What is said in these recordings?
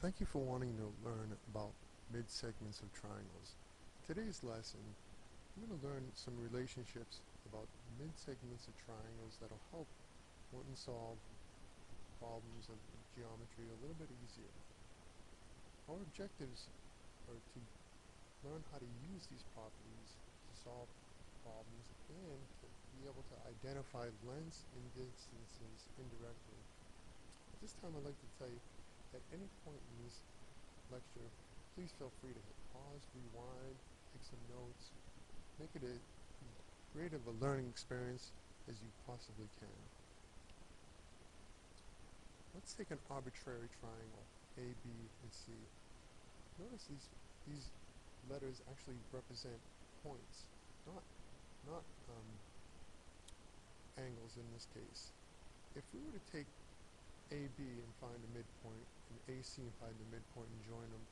Thank you for wanting to learn about mid-segments of triangles. Today's lesson, I'm going to learn some relationships about mid-segments of triangles that will help one solve problems of geometry a little bit easier. Our objectives are to learn how to use these properties to solve problems and to be able to identify lengths and distances indirectly. At this time, I'd like to tell you, at any point in this lecture, please feel free to hit pause, rewind, take some notes, make it as great of a learning experience as you possibly can. Let's take an arbitrary triangle, A, B, and C. Notice these letters actually represent points, not angles in this case. If we were to take AB and find a midpoint, and AC and find the midpoint and join them,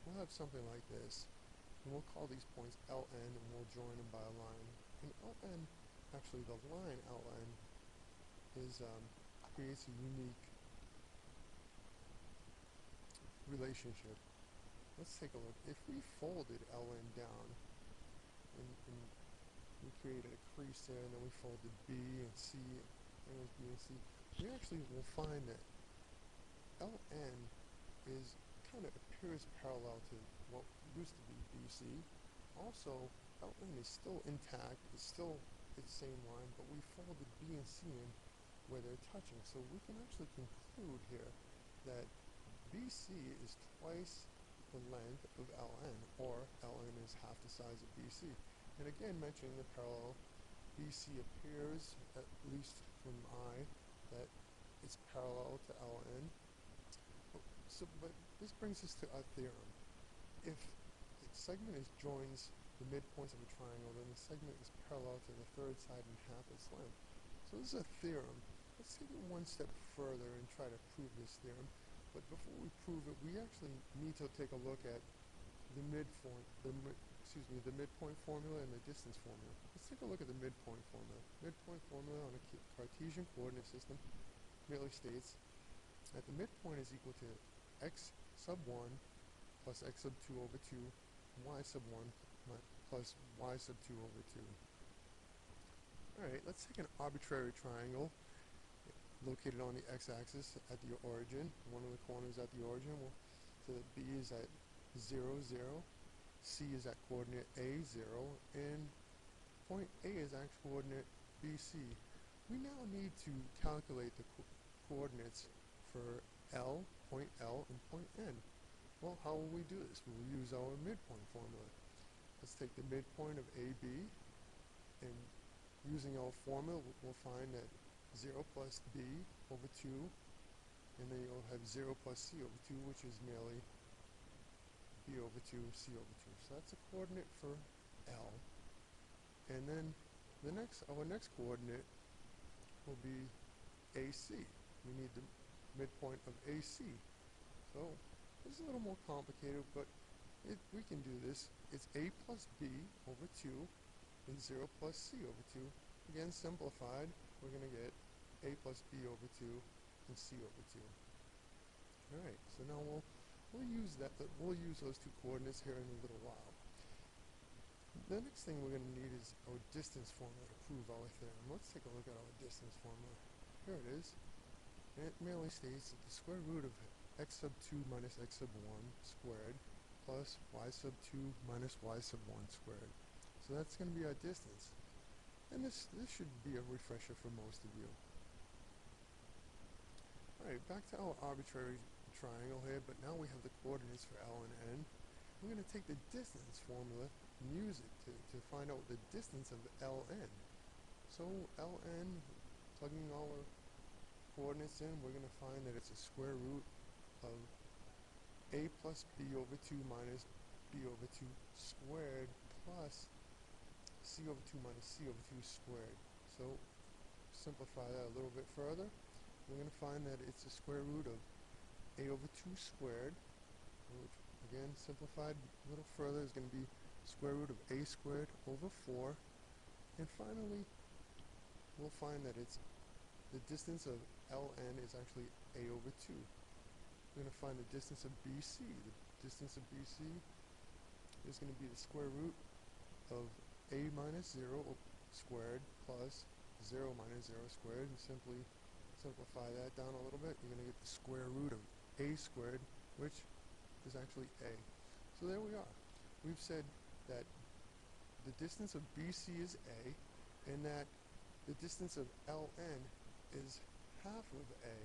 we'll have something like this. And we'll call these points LN, and we'll join them by a line. And LN, actually the line LN, creates a unique relationship. Let's take a look. If we folded LN down, and we created a crease there, and then we folded B and C, angles B and C, we actually will find that LN kind of appears parallel to what used to be BC. Also, LN is still intact, it's still its same line, but we folded B and C in where they're touching. So we can actually conclude here that BC is twice the length of LN, or LN is half the size of BC. And again, mentioning the parallel, BC appears, at least from I, that it's parallel to LN. But this brings us to our theorem. If a segment joins the midpoints of a triangle, then the segment is parallel to the third side and half its length. So this is a theorem. Let's take it one step further and try to prove this theorem. But before we prove it, we actually need to take a look at the midpoint formula and the distance formula. Let's take a look at the midpoint formula. Midpoint formula on a Cartesian coordinate system merely states that the midpoint is equal to x sub 1 plus x sub 2 over 2, y sub 1 plus y sub 2 over 2. Alright, let's take an arbitrary triangle located on the x-axis at the origin. One of the corners at the origin. So that B is at 0, 0. C is at coordinate A, 0. And point A is at coordinate BC. We now need to calculate the coordinates for L, point L, and point N. Well, how will we do this? We'll use our midpoint formula. Let's take the midpoint of AB, and using our formula, we'll find that 0 plus B over 2, and then you'll have 0 plus C over 2, which is merely B over 2, C over 2. So that's a coordinate for L. And then our next coordinate will be AC. We need the midpoint of AC. So this is a little more complicated, but we can do this. It's A plus B over 2 and 0 plus C over 2. Again, simplified, we're going to get A plus B over 2 and C over 2. Alright, so now we'll use those two coordinates here in a little while. The next thing we're going to need is our distance formula to prove our theorem. Let's take a look at our distance formula. Here it is. And it merely states that the square root of x sub 2 minus x sub 1 squared plus y sub 2 minus y sub 1 squared. So that's going to be our distance. And this should be a refresher for most of you. Alright, back to our arbitrary triangle here, but now we have the coordinates for L and N. We're going to take the distance formula and use it to find out the distance of Ln. So Ln, plugging all our coordinates in, we're going to find that it's a square root of A plus B over 2 minus B over 2 squared plus C over 2 minus C over 2 squared. So simplify that a little bit further. We're going to find that it's a square root of A over 2 squared, which again simplified a little further is going to be square root of A squared over 4. And finally, we'll find that it's the distance of Ln is actually A over 2. we're going to find the distance of BC. The distance of BC is going to be the square root of a minus 0 squared plus 0 minus 0 squared, and simply simplify that down a little bit. You're going to get the square root of a squared, which is actually a. So there we are. We've said that the distance of BC is a, and that the distance of LN is half of a.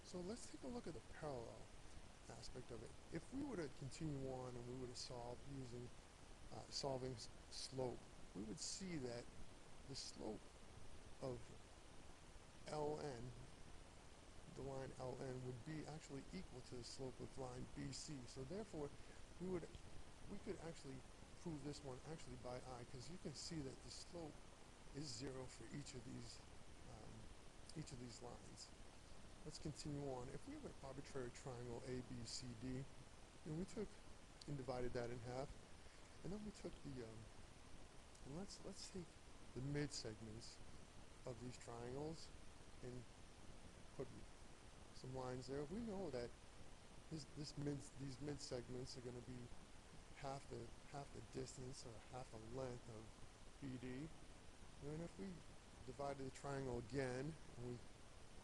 So let's take a look at the parallel aspect of it. If we were to continue on and we were to solve using solving slope, we would see that the slope of LN, the line LN, would be actually equal to the slope of line BC. So therefore, we could actually prove this one actually by eye, because you can see that the slope is 0 for each of these lines. Let's continue on. If we have an arbitrary triangle ABCD, and we took and divided that in half, and then we took the and let's take the mid segments of these triangles and put some lines there. We know that these mid segments are going to be half the distance or half the length of BD. And if we divided the triangle again and we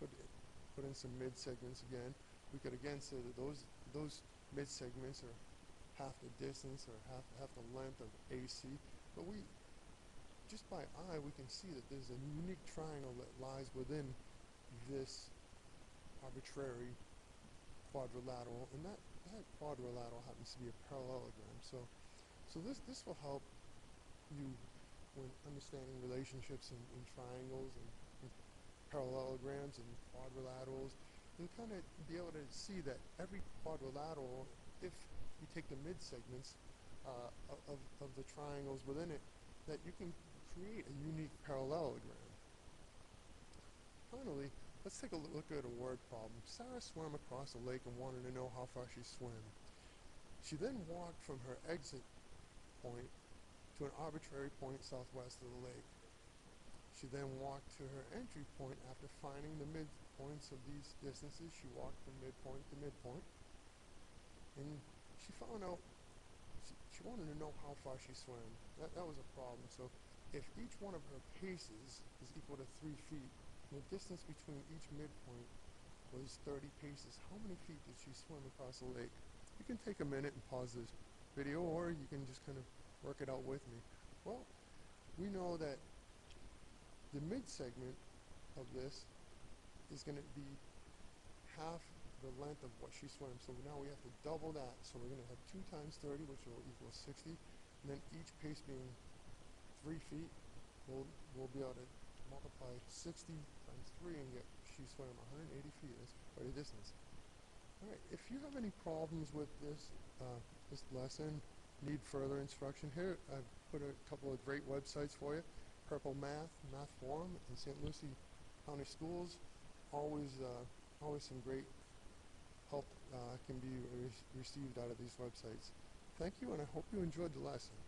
put in some mid segments again, we could again say that those mid segments are half the distance or half the length of AC. But just by eye, we can see that there's a unique triangle that lies within this arbitrary quadrilateral, and that quadrilateral happens to be a parallelogram. So this will help you when understanding relationships in triangles and parallelograms and quadrilaterals. You'll kind of be able to see that every quadrilateral, if you take the mid segments of the triangles within it, that you can create a unique parallelogram. Finally, let's take a look at a word problem. Sarah swam across a lake and wanted to know how far she swam. She then walked from her exit point to an arbitrary point southwest of the lake. She then walked to her entry point. After finding the midpoints of these distances, she walked from midpoint to midpoint, and she found out she wanted to know how far she swam. That was a problem. So if each one of her paces is equal to 3 feet, and the distance between each midpoint was 30 paces, how many feet did she swim across the lake? You can take a minute and pause this video, or you can just kind of work it out with me. Well, we know that the mid segment of this is going to be half the length of what she swam. So now we have to double that. So we're going to have 2 times 30, which will equal 60. And then each pace being 3 feet, we'll be able to multiply 60 times 3 and get she swam 180 feet. That's quite a distance. All right, if you have any problems with this lesson, need further instruction, here I've put a couple of great websites for you. Purple Math Forum, and St. Lucie County Schools. Always some great help can be received out of these websites. Thank you, and I hope you enjoyed the lesson.